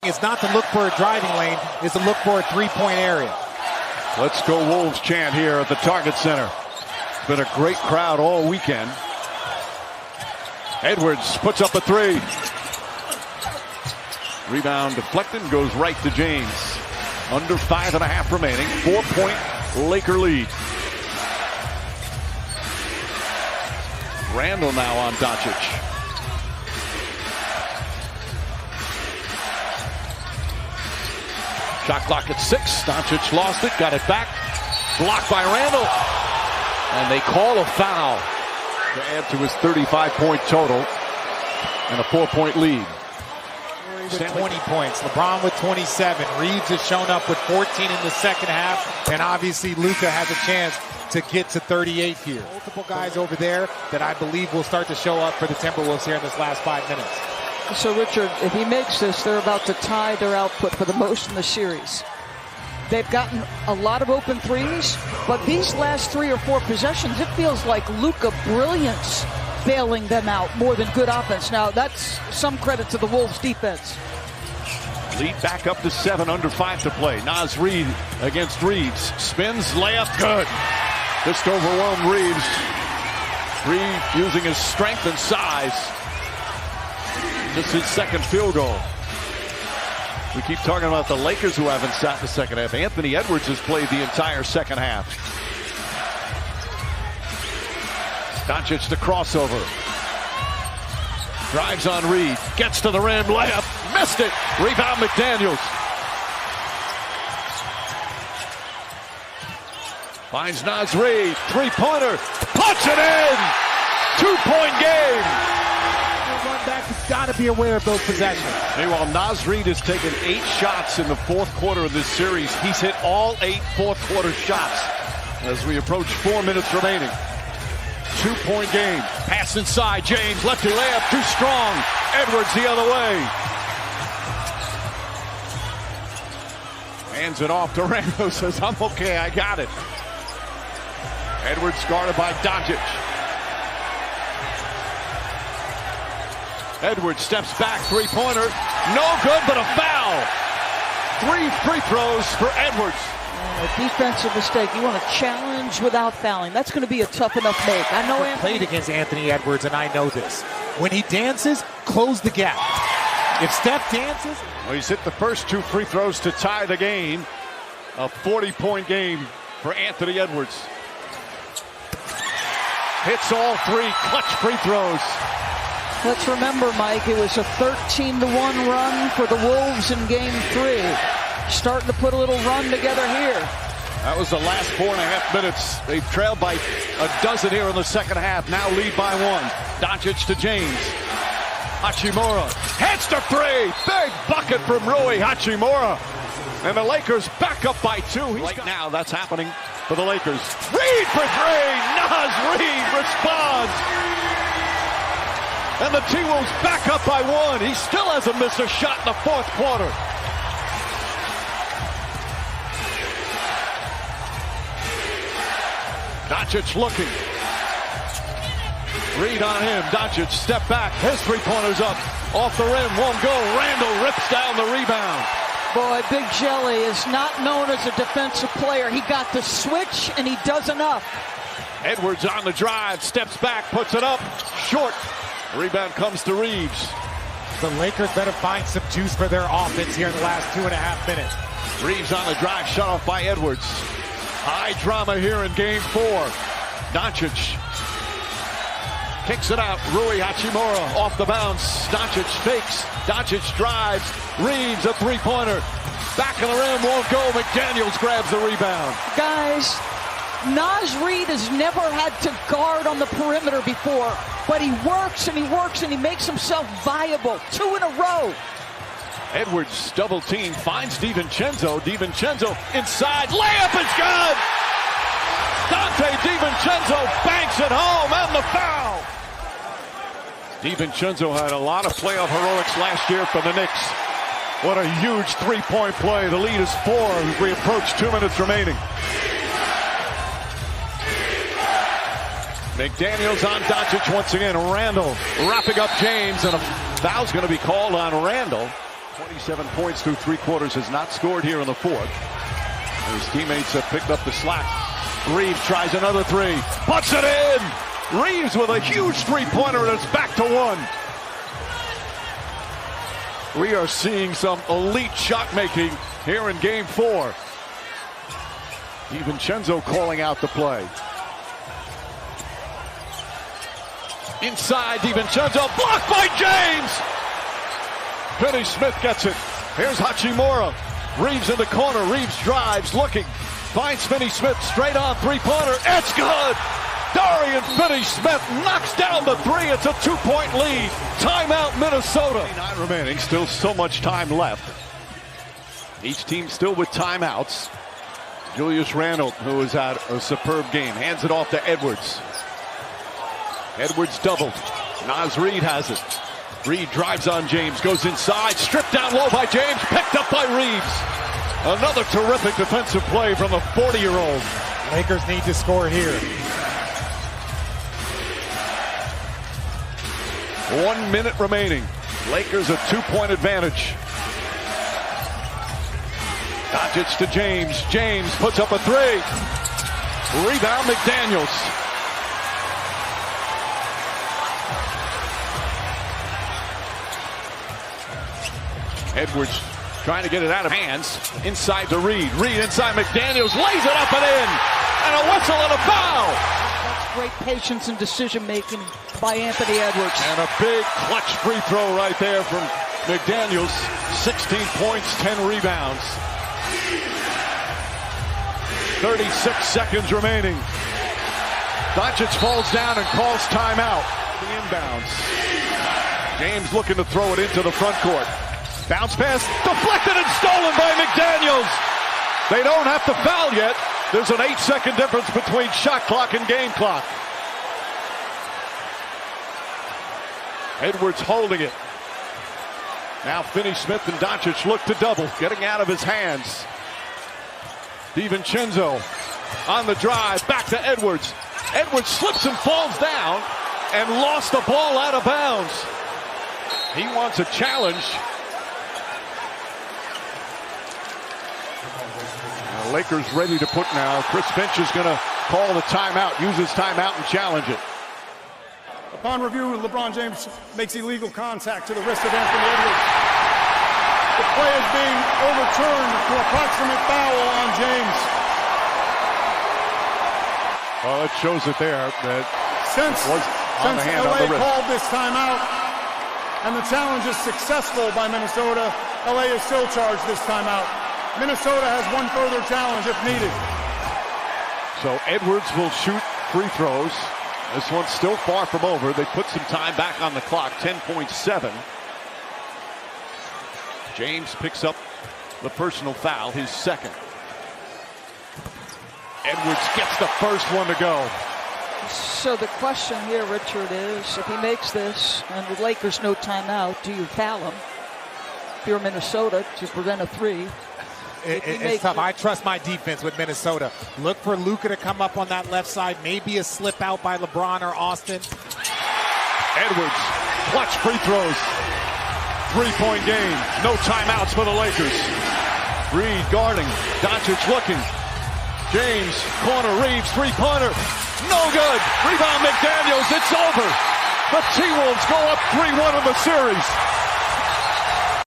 It's not to look for a driving lane, it's to look for a three-point area. Let's go Wolves chant here at the Target Center. It's been a great crowd all weekend. Edwards puts up a three. Rebound deflected and goes right to James. Under 5.5 remaining. 4-point Laker lead. Randall now on Doncic. Shot clock at 6. Doncic lost it, got it back. Blocked by Randall. And they call a foul to add to his 35-point total and a 4-point lead. With 20 points. LeBron with 27. Reeves has shown up with 14 in the second half. And obviously Luka has a chance to get to 38 here. Multiple guys over there that I believe will start to show up for the Timberwolves here in this last 5 minutes. So, Richard, if he makes this, they're about to tie their output for the most in the series. They've gotten a lot of open threes, but these last 3 or 4 possessions, it feels like Luka brilliance bailing them out more than good offense. Now, that's some credit to the Wolves defense. Lead back up to 7, under 5 to play. Naz Reid against Reeves. Spins, layup, good. Just overwhelmed Reeves. Reid using his strength and size. Just his second field goal. We keep talking about the Lakers who haven't sat the second half. Anthony Edwards has played the entire second half. Doncic the crossover. Drives on Reed. Gets to the rim. Layup. Missed it. Rebound McDaniels. Finds Naz Reid. Three-pointer. Puts it in. 2-point game. Has got to be aware of those possessions. Meanwhile, Naz Reid has taken 8 shots in the fourth quarter of this series. He's hit all 8 fourth-quarter shots as we approach 4 minutes remaining. 2-point game. Pass inside. James, lefty layup, too strong. Edwards the other way. Hands it off to Randall. Says, I'm okay, I got it. Edwards guarded by Doncic. Edwards steps back, three-pointer. No good, but a foul. 3 free throws for Edwards. A defensive mistake. You want to challenge without fouling. That's going to be a tough enough make. I know I've played against Anthony Edwards, and I know this. When he dances, close the gap. If Steph dances... Well, he's hit the first 2 free throws to tie the game. A 40-point game for Anthony Edwards. Hits all 3 clutch free throws. Let's remember, Mike, it was a 13-1 run for the Wolves in Game 3. Starting to put a little run together here. That was the last 4.5 minutes. They've trailed by a dozen here in the second half. Now lead by 1. Doncic to James. Hachimura hits the 3. Big bucket from Rui Hachimura. And the Lakers back up by 2. Right now, that's happening for the Lakers. Reid for 3. Naz Reid responds. And the T-Wolves back up by 1. He still hasn't missed a shot in the fourth quarter. Doncic looking. Reid on him. Doncic step back. His three-pointer's up. Off the rim. Won't go. Randall rips down the rebound. Boy, Big Jelly is not known as a defensive player. He got the switch, and he does enough. Edwards on the drive. Steps back. Puts it up. Short. Rebound comes to Reeves. The Lakers better find some juice for their offense here in the last 2.5 minutes. Reeves on the drive, shut off by Edwards. High drama here in Game 4. Doncic kicks it out. Rui Hachimura off the bounce. Doncic fakes. Doncic drives. Reeves a three-pointer. Back of the rim, won't go. McDaniels grabs the rebound. Guys, Naz Reid has never had to guard on the perimeter before, but he works and he works and he makes himself viable. 2 in a row. Edwards double team finds DiVincenzo. DiVincenzo inside. Layup is good. Dante DiVincenzo banks it home and the foul. DiVincenzo had a lot of playoff heroics last year for the Knicks. What a huge three-point play. The lead is 4 as we approach 2 minutes remaining. McDaniels on Doncic once again. Randall wrapping up James, and a foul's going to be called on Randall. 27 points through 3 quarters, has not scored here in the fourth. His teammates have picked up the slack. Reeves tries another three, puts it in! Reeves with a huge three-pointer, and it's back to 1. We are seeing some elite shot making here in game 4. DiVincenzo calling out the play. Inside, DiVincenzo, blocked by James! Finney Smith gets it. Here's Hachimura. Reeves in the corner. Reeves drives, looking. Finds Finney Smith straight on three-pointer. It's good! Dorian Finney-Smith knocks down the 3. It's a 2-point lead. Timeout, Minnesota. 9 remaining. Still so much time left. Each team still with timeouts. Julius Randle, who has had a superb game, hands it off to Edwards. Edwards doubled. Naz Reid has it. Reid drives on James, goes inside, stripped down low by James, picked up by Reeves. Another terrific defensive play from the 40-year-old. Lakers need to score here. 1 minute remaining. Lakers a 2-point advantage. Doncic to James. James puts up a 3. Rebound McDaniels. Edwards trying to get it out of hands. Inside to Reid. Reid inside McDaniels. Lays it up and in. And a whistle and a foul. That's great patience and decision making by Anthony Edwards. And a big clutch free throw right there from McDaniels. 16 points, 10 rebounds. 36 seconds remaining. Doncic falls down and calls timeout. The inbounds. James looking to throw it into the front court. Bounce pass, deflected and stolen by McDaniels. They don't have to foul yet. There's an 8-second difference between shot clock and game clock. Edwards holding it. Now Finney Smith and Doncic look to double, getting out of his hands. DiVincenzo on the drive, back to Edwards. Edwards slips and falls down and lost the ball out of bounds. He wants a challenge. Lakers ready to put now. Chris Finch is going to call the timeout, use his timeout and challenge it. Upon review, LeBron James makes illegal contact to the wrist of Anthony Edwards. The play is being overturned to approximate foul on James. Well, it shows it there that since LA called this timeout and the challenge is successful by Minnesota, LA is still charged this timeout. Minnesota has one further challenge if needed. So Edwards will shoot free throws. This one's still far from over. They put some time back on the clock, 10.7. James picks up the personal foul, his second. Edwards gets the first one to go. So the question here, Richard, is if he makes this and the Lakers no timeout, do you foul him? If you're Minnesota to prevent a 3. It's tough. I trust my defense with Minnesota. Look for Luka to come up on that left side. Maybe a slip out by LeBron or Austin. Edwards, clutch free throws. 3-point game. No timeouts for the Lakers. Reid guarding. Doncic looking. James, corner, Reeves, three-pointer. No good. Rebound McDaniels. It's over. The T-Wolves go up 3-1 in the series.